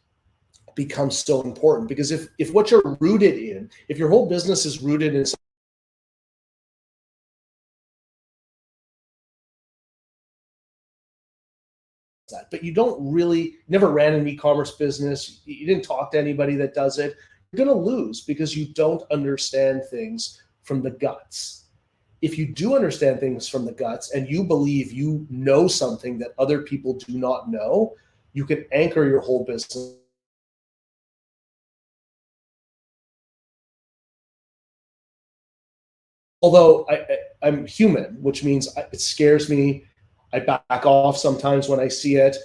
becomes so important, because if what you're rooted in, if your whole business is rooted in that, but you never ran an e-commerce business, you didn't talk to anybody that does it, you're going to lose because you don't understand things from the guts. If you do understand things from the guts and you believe you know something that other people do not know, you can anchor your whole business. Although I'm human, which means it scares me. I back off sometimes when I see it.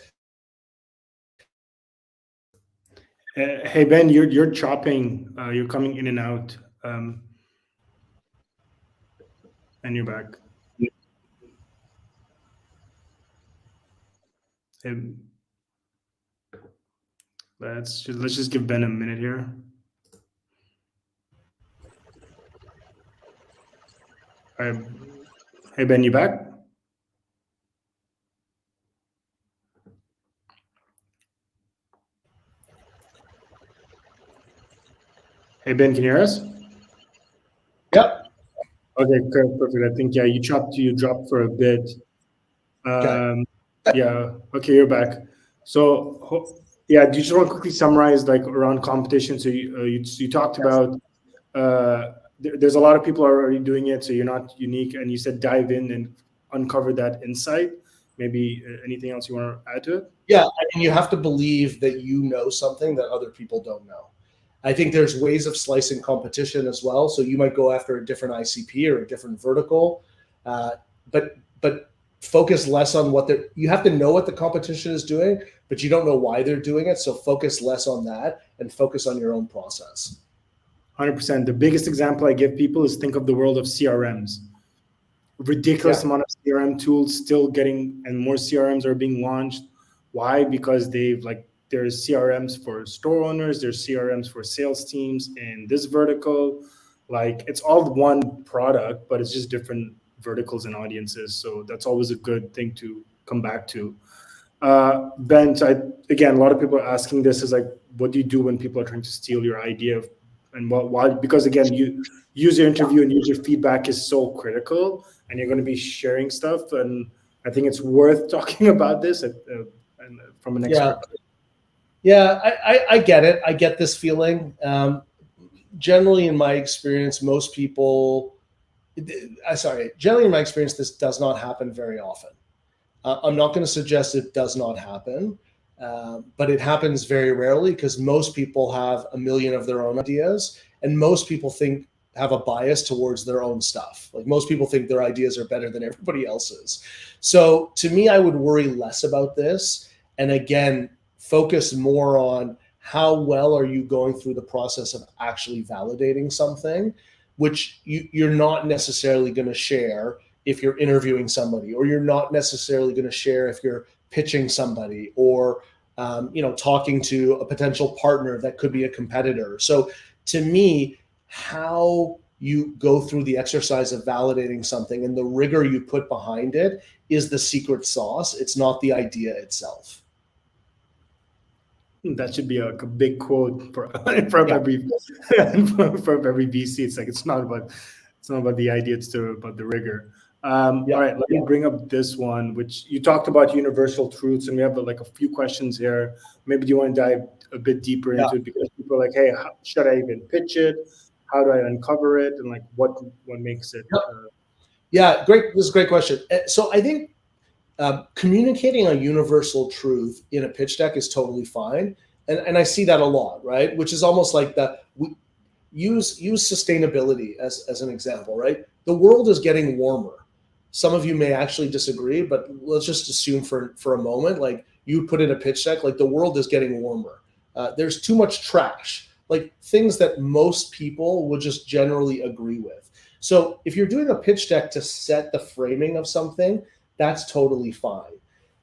Hey Ben, you're chopping. You're coming in and out, and you're back. Let's just give Ben a minute here. All right. Hey Ben, you back? Hey Ben, can you hear us? Yep. Okay, perfect. I think you dropped for a bit. Yeah. Okay, you're back. So do you just want to quickly summarize like around competition? So you talked about there's a lot of people already doing it, so you're not unique, and you said dive in and uncover that insight. Maybe anything else you want to add to it? Yeah, and you have to believe that you know something that other people don't know. I think there's ways of slicing competition as well. So you might go after a different ICP or a different vertical, but focus less on you have to know what the competition is doing, but you don't know why they're doing it. So focus less on that and focus on your own process. 100%. The biggest example I give people is think of the world of CRMs. Ridiculous amount of CRM tools still getting, and more CRMs are being launched. Why? Because there's CRMs for store owners, there's CRMs for sales teams in this vertical. Like, it's all one product, but it's just different verticals and audiences. So that's always a good thing to come back to. Ben, so again, a lot of people are asking this is like, what do you do when people are trying to steal your idea? And why? Because again, user interview and user feedback is so critical, and you're going to be sharing stuff. And I think it's worth talking about this from an expert. Yeah, I get it. I get this feeling. Generally, in my experience, generally in my experience, this does not happen very often. I'm not going to suggest it does not happen, but it happens very rarely because most people have a million of their own ideas, and most people have a bias towards their own stuff. Like, most people think their ideas are better than everybody else's. So to me, I would worry less about this. And again, focus more on how well are you going through the process of actually validating something, which you're not necessarily going to share if you're interviewing somebody, or you're not necessarily going to share if you're pitching somebody, or talking to a potential partner that could be a competitor. So to me, how you go through the exercise of validating something and the rigor you put behind it is the secret sauce. It's not the idea itself. That should be a big quote from every VC. It's like, it's not about the idea, it's about the rigor. All right, let me bring up this one, which you talked about universal truths, and we have like a few questions here. Maybe do you want to dive a bit deeper into it, because people are like, hey, how should I even pitch it? How do I uncover it? And like, what makes it? Great. This is a great question. So I think communicating a universal truth in a pitch deck is totally fine. And I see that a lot, right? Which is almost like use sustainability as an example, right? The world is getting warmer. Some of you may actually disagree, but let's just assume for a moment, like, you put in a pitch deck, like, the world is getting warmer. There's too much trash, like things that most people would just generally agree with. So if you're doing a pitch deck to set the framing of something, that's totally fine.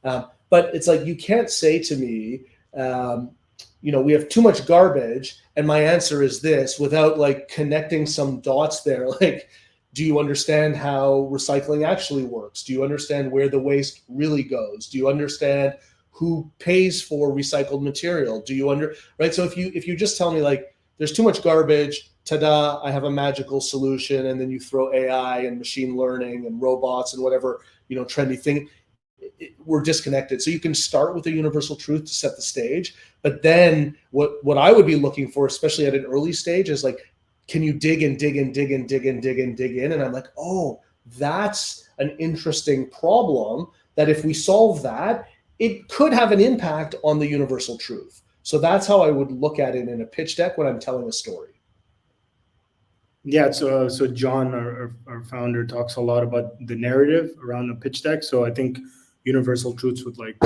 But it's like, you can't say to me, we have too much garbage, and my answer is this, without like connecting some dots there. Like, do you understand how recycling actually works? Do you understand where the waste really goes? Do you understand who pays for recycled material? Right? So if you just tell me like, there's too much garbage, ta-da, I have a magical solution, and then you throw AI and machine learning and robots and whatever, trendy thing, we're disconnected. So you can start with a universal truth to set the stage, but then what I would be looking for, especially at an early stage, is like, can you dig in? And I'm like, oh, that's an interesting problem that if we solve that, it could have an impact on the universal truth. So that's how I would look at it in a pitch deck when I'm telling a story. Yeah, so John, our founder, talks a lot about the narrative around a pitch deck. So I think universal truths would would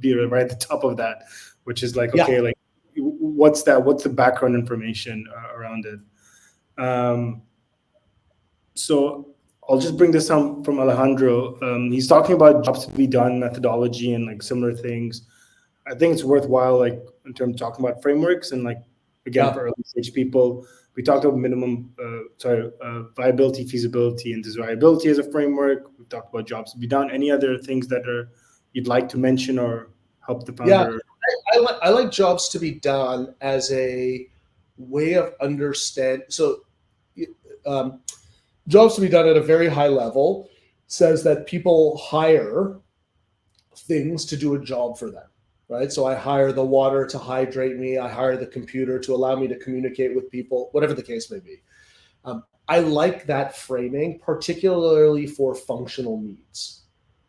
be right at the top of that, which is like, okay, like, what's the background information around it? So I'll just bring this up from Alejandro. He's talking about jobs to be done methodology and like similar things. I think it's worthwhile, like, in terms of talking about frameworks, and like, again, for early stage people, we talked about viability, feasibility, and desirability as a framework. We've talked about jobs to be done. Any other things that you'd like to mention or help the founder? Yeah, I like jobs to be done as a way of understand. So jobs to be done at a very high level says that people hire things to do a job for them, right? So I hire the water to hydrate me. I hire the computer to allow me to communicate with people, whatever the case may be. I like that framing, particularly for functional needs.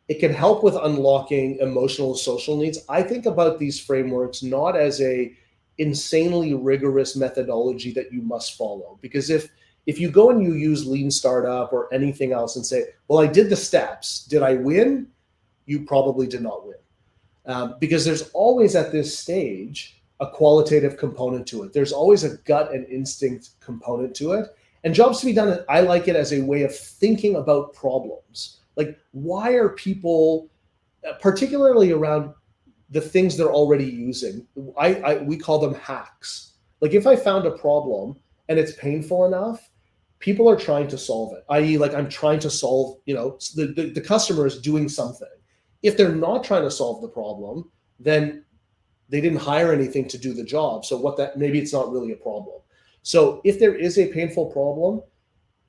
It can help with unlocking emotional and social needs. I think about these frameworks not as a insanely rigorous methodology that you must follow, because if If you go and you use lean startup or anything else and say, well, I did the steps, did I win? You probably did not win. Because there's always at this stage a qualitative component to it. There's always a gut and instinct component to it. And jobs to be done, I like it as a way of thinking about problems. Like, why are people, particularly around the things they're already using, we call them hacks. Like, if I found a problem and it's painful enough, people are trying to solve it, i.e. like I'm trying to solve, the customer is doing something. If they're not trying to solve the problem, then they didn't hire anything to do the job. So maybe it's not really a problem. So if there is a painful problem,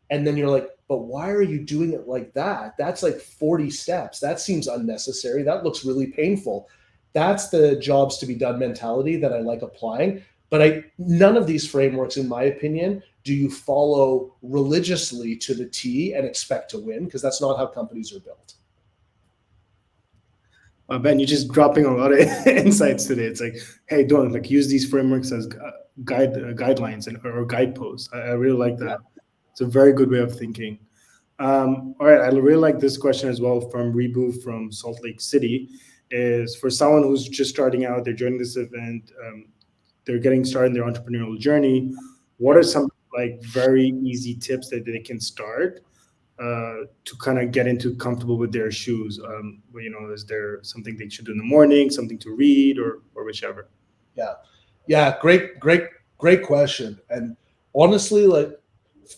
and then you're like, but why are you doing it like that? That's like 40 steps. That seems unnecessary. That looks really painful. That's the jobs to be done mentality that I like applying. But none of these frameworks, in my opinion, do you follow religiously to the T and expect to win, because that's not how companies are built. Ben, you're just dropping a lot of insights today. It's like, hey, don't use these frameworks as guidelines or guideposts. I really like that. Yeah. It's a very good way of thinking. All right, I really like this question as well from Rebu from Salt Lake City. Is for someone who's just starting out, they're joining this event, they're getting started in their entrepreneurial journey. What are some very easy tips that they can start to kind of get into comfortable with their shoes? Is there something they should do in the morning, something to read, or whichever? Yeah, great question. And honestly,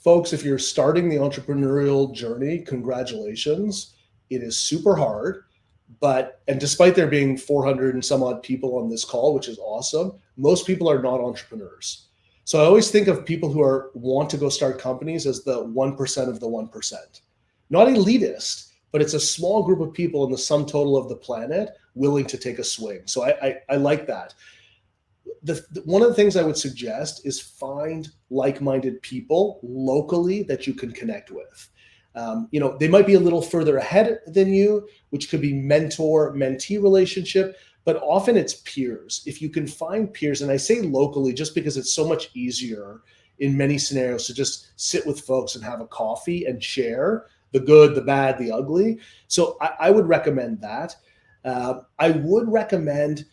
folks, if you're starting the entrepreneurial journey, congratulations. It is super hard, and despite there being 400 and some odd people on this call, which is awesome, most people are not entrepreneurs. So I always think of people who want to go start companies as the 1% of the 1%. Not elitist, but it's a small group of people in the sum total of the planet willing to take a swing. So I like that. One of the things I would suggest is find like-minded people locally that you can connect with. They might be a little further ahead than you, which could be mentor-mentee relationship, but often it's peers. If you can find peers, and I say locally just because it's so much easier in many scenarios to just sit with folks and have a coffee and share the good, the bad, the ugly. So I would recommend that. I would recommend,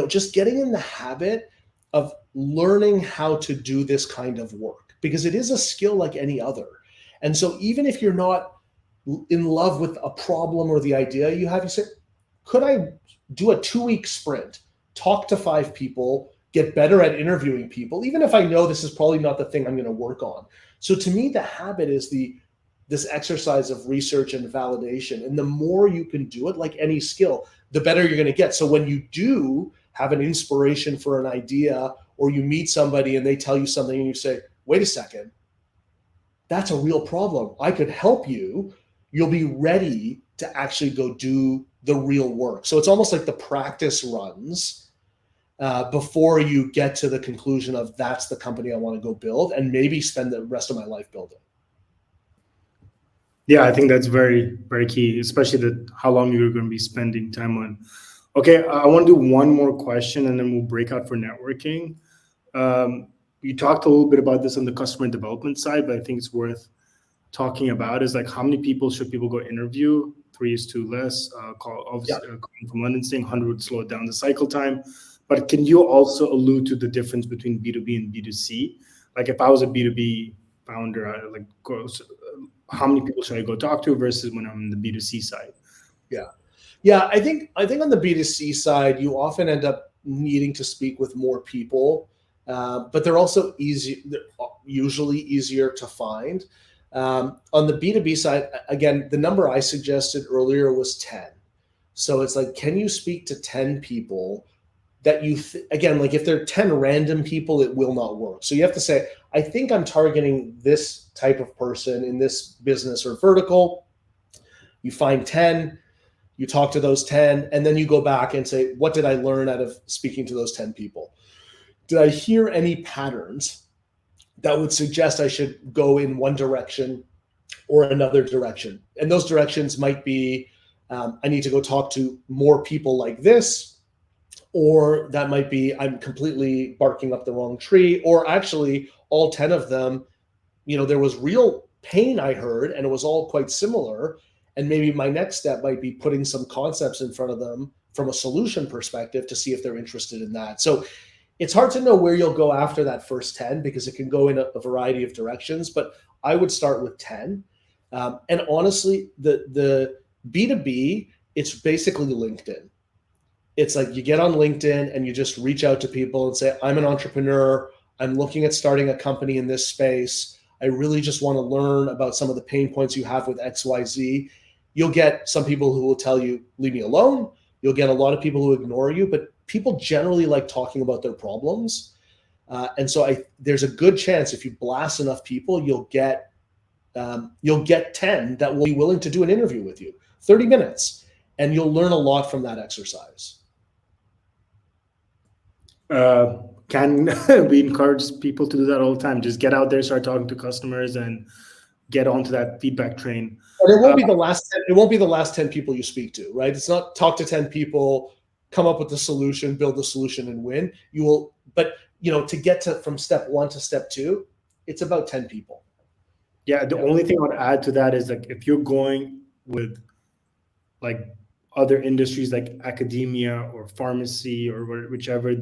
just getting in the habit of learning how to do this kind of work, because it is a skill like any other. And so even if you're not in love with a problem or the idea you have, you say, could I do a 2-week sprint, talk to 5 people, get better at interviewing people, even if I know this is probably not the thing I'm going to work on. So to me, the habit is this exercise of research and validation. And the more you can do it, like any skill, the better you're going to get. So when you do have an inspiration for an idea, or you meet somebody and they tell you something and you say, wait a second, that's a real problem. I could help you. You'll be ready to actually go do the real work. So it's almost like the practice runs before you get to the conclusion of that's the company I want to go build and maybe spend the rest of my life building. Yeah, I think that's very, very key, especially how long you're going to be spending time on. Okay, I want to do one more question and then we'll break out for networking. You talked a little bit about this on the customer development side, but I think it's worth talking about is how many people should people go interview? 3 is too less. Coming from London, saying 100 would slow down the cycle time. But can you also allude to the difference between B2B and B2C? If I was a B2B founder, how many people should I go talk to versus when I'm on the B2C side? Yeah. I think on the B2C side, you often end up needing to speak with more people, but they're also usually easier to find. On the B2B side, again, the number I suggested earlier was 10. So it's can you speak to 10 people that you, again, if they're 10 random people, it will not work. So you have to say, I think I'm targeting this type of person in this business or vertical. You find 10, you talk to those 10, and then you go back and say, what did I learn out of speaking to those 10 people? Did I hear any patterns that would suggest I should go in one direction or another direction? And those directions might be, I need to go talk to more people like this, or that might be, I'm completely barking up the wrong tree, or actually all 10 of them there was real pain I heard, and it was all quite similar. And maybe my next step might be putting some concepts in front of them from a solution perspective to see if they're interested in that. So it's hard to know where you'll go after that first 10 because it can go in a variety of directions, but I would start with 10. And honestly, the B2B, it's basically LinkedIn. It's like you get on LinkedIn and you just reach out to people and say, I'm an entrepreneur. I'm looking at starting a company in this space. I really just want to learn about some of the pain points you have with XYZ. You'll get some people who will tell you, leave me alone. You'll get a lot of people who ignore you, but people generally like talking about their problems. And so there's a good chance if you blast enough people, you'll get 10 that will be willing to do an interview with you, 30 minutes, and you'll learn a lot from that exercise. Can we encourage people to do that all the time? Just get out there, start talking to customers, and get onto that feedback train. And it won't be the last 10, it won't be the last 10 people you speak to, right? It's not talk to 10 people, come up with the solution, build the solution, and win. You will, but to get from step 1 to step 2, it's about 10 people. Yeah, the only thing I would add to that is like if you're going with like other industries like academia or pharmacy or whichever,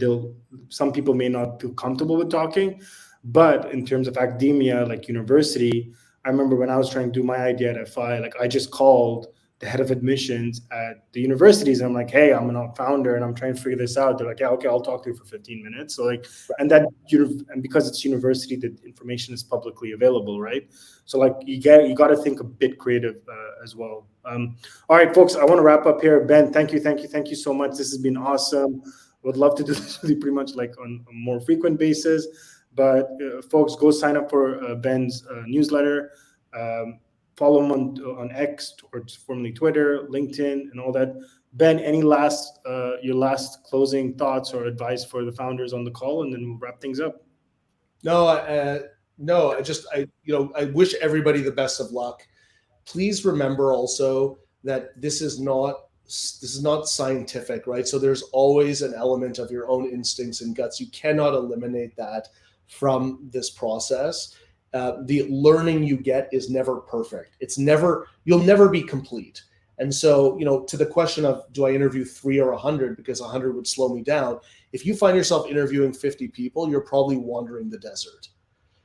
some people may not feel comfortable with talking. But in terms of academia, like university, I remember when I was trying to do my idea at FI, like I just called the head of admissions at the universities. And I'm like, hey, I'm a founder and I'm trying to figure this out. They're like, yeah, okay, I'll talk to you for 15 minutes. So like, and because it's university, the information is publicly available, right? So like you got to think a bit creative as well. All right, folks, I want to wrap up here. Ben, thank you so much. This has been awesome. Would love to do this with you pretty much like on a more frequent basis. But folks, go sign up for Ben's newsletter. Follow him on X, or formerly Twitter, LinkedIn, and all that. Ben, your last closing thoughts or advice for the founders on the call, and then we'll wrap things up. No, I wish everybody the best of luck. Please remember also that this is not scientific, right? So there's always an element of your own instincts and guts. You cannot eliminate that from this process. The learning you get is never perfect. You'll never be complete. And so, to the question of, do I interview 3 or 100 because 100 would slow me down? If you find yourself interviewing 50 people, you're probably wandering the desert.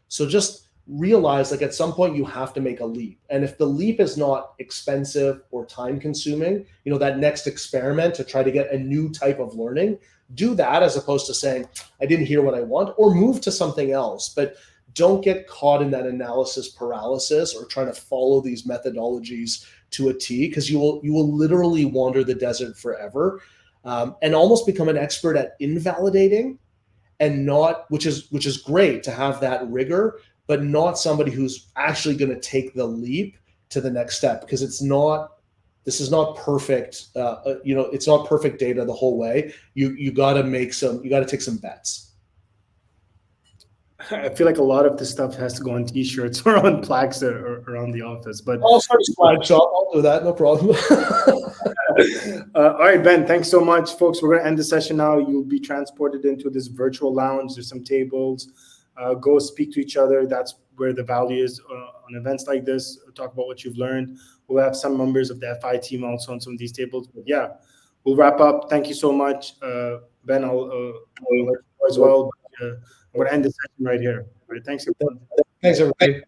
So just realize, like, at some point you have to make a leap. And if the leap is not expensive or time consuming, that next experiment to try to get a new type of learning, do that as opposed to saying, I didn't hear what I want, or move to something else. But don't get caught in that analysis paralysis or trying to follow these methodologies to a T, because you will literally wander the desert forever, and almost become an expert at invalidating, and not, which is great to have that rigor, but not somebody who's actually going to take the leap to the next step, because this is not perfect. It's not perfect data the whole way. You got to take some bets. I feel like a lot of this stuff has to go on T-shirts or on plaques around the office. But I'll start a flag shop. I'll do that. No problem. All right, Ben, thanks so much. Folks, we're going to end the session now. You'll be transported into this virtual lounge. There's some tables. Go speak to each other. That's where the value is on events like this. Talk about what you've learned. We'll have some members of the FI team also on some of these tables. But yeah, we'll wrap up. Thank you so much. Ben, I'll let you as well. I'm going to end the session right here. All right, thanks, everyone. Thanks, everybody.